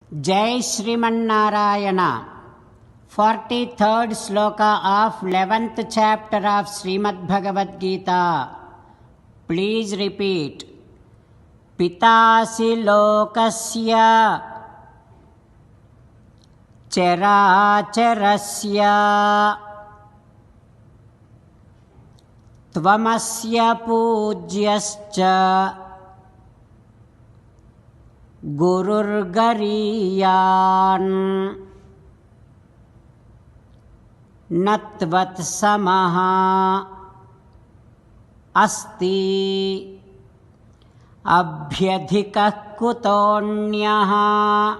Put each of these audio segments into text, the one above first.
Jai Srimannarayana. 43rd sloka of 11th chapter of Srimad Bhagavad Gita. Please repeat. Pitasi lokasya characharasya tvamasya pujyascha gururgariyan natvat samaha asti abhyadhikah kutonyaha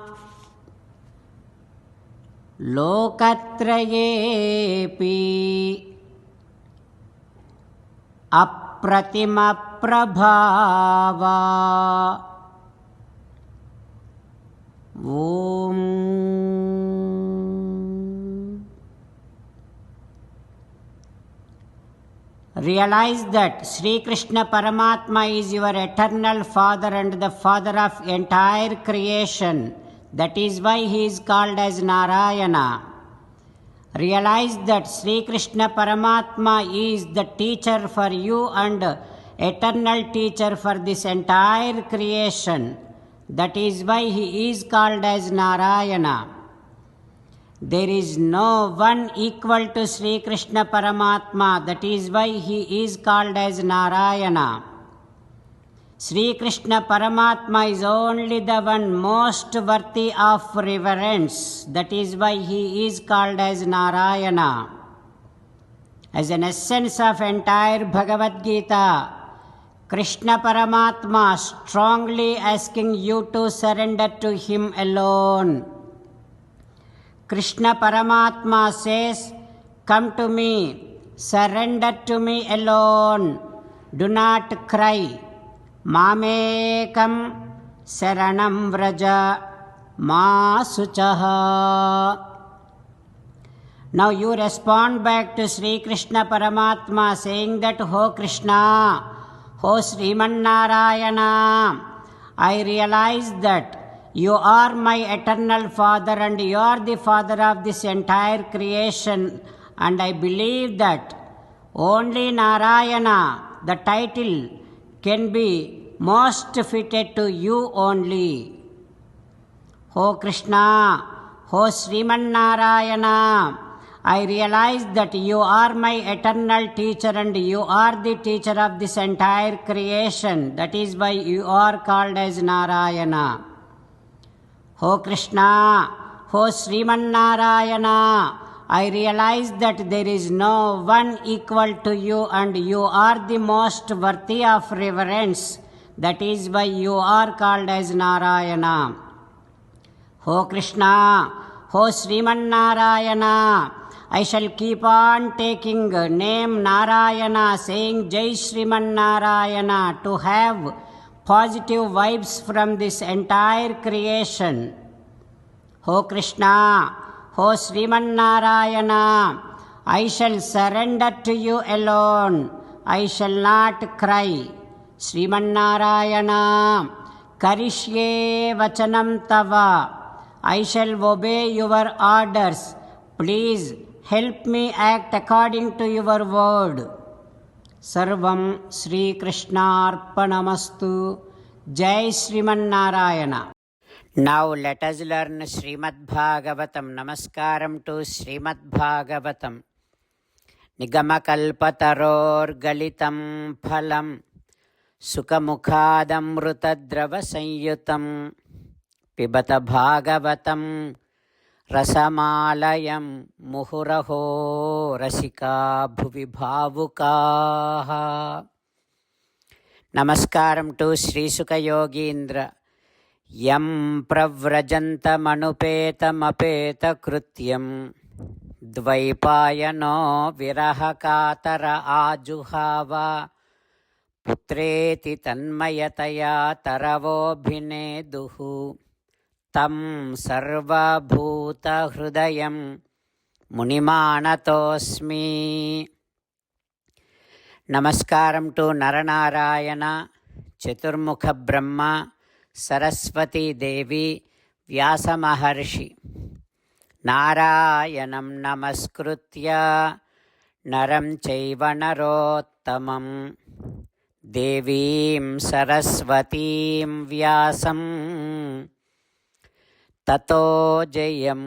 lokatrayepi apratima prabhava. Om. Realize that Sri Krishna Paramatma is your eternal Father and the Father of entire creation. That is why he is called as Narayana. Realize that Sri Krishna Paramatma is the teacher for you and eternal teacher for this entire creation. That is why he is called as Narayana. There is no one equal to Sri Krishna Paramatma. That is why he is called as Narayana. Sri Krishna Paramatma is only the one most worthy of reverence. That is why he is called as Narayana. As an essence of entire Bhagavad Gita, Krishna Paramatma strongly asking you to surrender to him alone. Krishna Paramatma says, come to me, surrender to me alone, do not cry. Mamekam saranam vraja ma suchaha. Now you respond back to Sri Krishna Paramatma saying that, O Krishna, O Srimannarayana, I realize that you are my eternal Father and you are the Father of this entire creation, and I believe that only Narayana, the title, can be most fitted to you only. O Krishna, O Srimannarayana, I realize that you are my eternal teacher and you are the teacher of this entire creation. That is why you are called as Narayana. O Krishna, O Srimannarayana, I realize that there is no one equal to you and you are the most worthy of reverence. That is why you are called as Narayana. O Krishna, O Srimannarayana, I shall keep on taking name Narayana, saying Jai Srimannarayana to have positive vibes from this entire creation. O Krishna, O Srimannarayana, I shall surrender to you alone. I shall not cry. Srimannarayana, Karishye Vachanam Tava. I shall obey your orders. Please help me act according to your word. Sarvam Sri Krishnarpanamastu. Jai Srimannarayana. Now let us learn Srimad Bhagavatam. Namaskaram to Srimad Bhagavatam. Nigamakalpataror galitam phalam Sukamukhadamrutadrava sanyutam Pibata Bhagavatam Rasamalayam Muhuraho Rasika Bhuvi Bhavukaha. Namaskaram to Sri Sukha Yogindra. Yam pravrajantamanupeta krutyam dvaipayano virahakatara ajuhava putreti tanmayataya taravobhineduhu tam sarvabhuta hrudayam munimanatosmi. Namaskaram to Naranarayana, Chaturmukha Brahma, Saraswati Devi, ವ್ಯಾಸಮಹರ್ಷಿ ನಾರಾಯಣಂ ನಮಸ್ಕೃತ್ಯ ನರಂ ಚೈವ ನರೋತ್ತಮಂ ದೇವೀಂ ಸರಸ್ವತೀಂ ವ್ಯಾಸಂ ತತೋ Jayam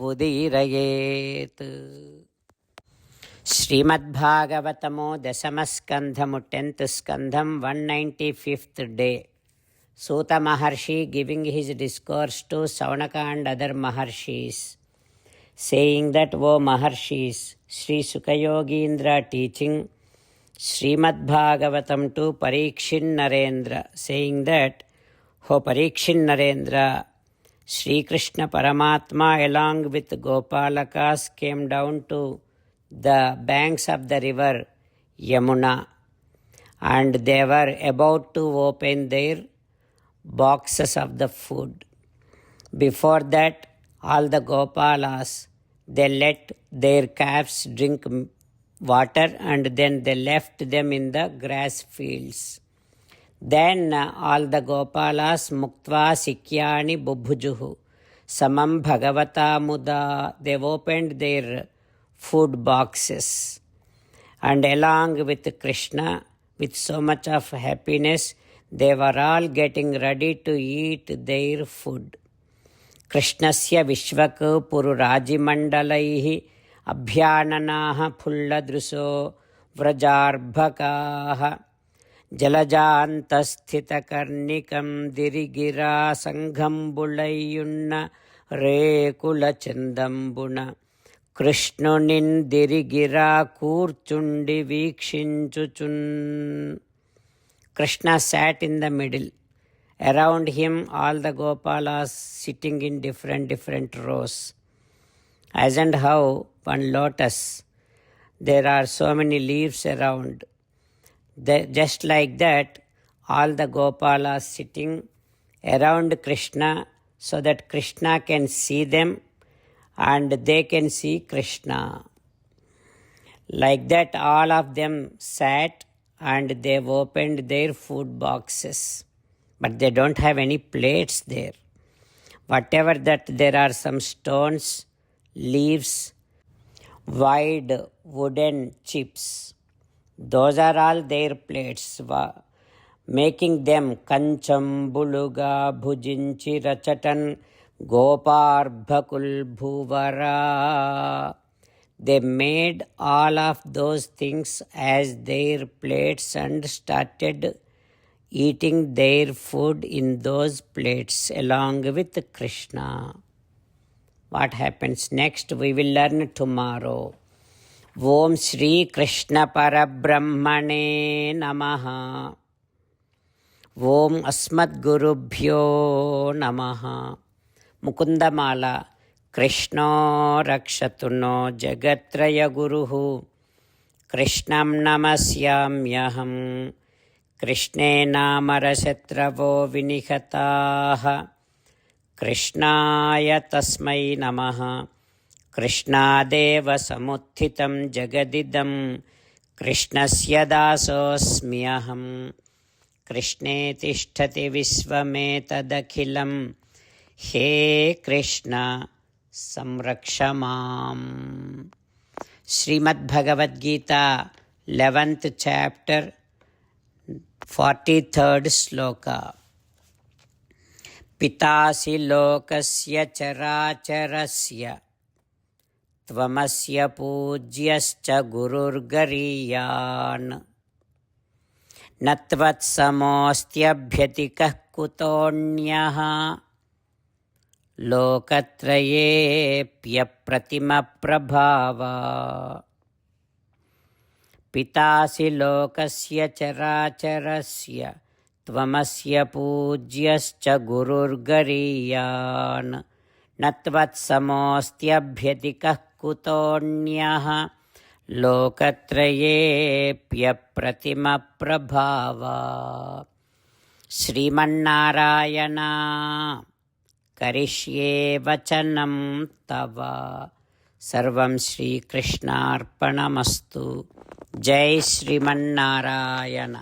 ಉದೀರಯೇತ್. ಶ್ರೀಮದ್ಭಾಗವತಮೋ ದಶಮಸ್ಕಂಧಮು 10th ಸ್ಕಂಧಂ 195th day. Suta Maharshi giving his discourse to Saunaka and other Maharshis, saying that, O Maharshis, Sri Sukayogindra teaching Srimad Bhagavatam to Parikshin Narendra, saying that, O Parikshin Narendra, Sri Krishna Paramatma along with Gopalakas came down to the banks of the river Yamuna, and they were about to open their boxes of the food. Before that, all the Gopalas, they let their calves drink water and then they left them in the grass fields. Then all the Gopalas muktva sikyani bubhujuhu samam bhagavata muda, they opened their food boxes, and along with Krishna, with so much of happiness, they were all getting ready to eat their food. Krishnasya vishvak pururajimandalaihi abhyananaha pulladruso vrajarbhakaha jalajantasthitakarnikam dirigira sanghambulayyunna rekulachandambuna Krishnunin dirigira kurchundi vikshinchuchun. Krishna sat in the middle. Around him, all the Gopalas sitting in different rows. As and how one lotus, there are so many leaves around. Just like that, all the Gopalas sitting around Krishna so that Krishna can see them and they can see Krishna. Like that, all of them sat and they opened their food boxes. But they don't have any plates there. Whatever that, there are some stones, leaves, wide wooden chips. Those are all their plates, making them kancham buluga bhujinchi rachatan goparbhakul bhuvara. They made all of those things as their plates and started eating their food in those plates along with Krishna. What happens next, we will learn tomorrow. Om Shri Krishna Parabrahmane Namaha. Om Asmad Gurubhyo Namaha. Mukundamala. Krishna rakshatu no jagatraya guruhu Krishnam namasyamyaham Krishne namarashatravo vinihataha Krishnaya tasmai namaha Krishnadeva samuthitam jagadidam Krishnasya dasosmyaham Krishne tishtati visvametadakhilam He Krishna Samrakshamam. Srimad Bhagavad Gita, 11th chapter, 43rd sloka. Pitasi lokasya characharasya tvamasya pujyascha gururgariyan natvat samostyabhyatikah kutonyaha लोकत्रयेऽप्यप्रतिमप्रभावा पितासि लोकस्य चराचरस्य त्वमस्य पूज्यश्च गुरुर्गरीयान् न त्वत्समोऽस्त्यभ्यतिकः कुतोऽन्यः लोकत्रयेऽप्यप्रतिमप्रभावा श्रीमन्नारायण करिष्ये वचनं तव सर्वं श्रीकृष्णार्पणमस्तु. जय श्रीमन्नारायण.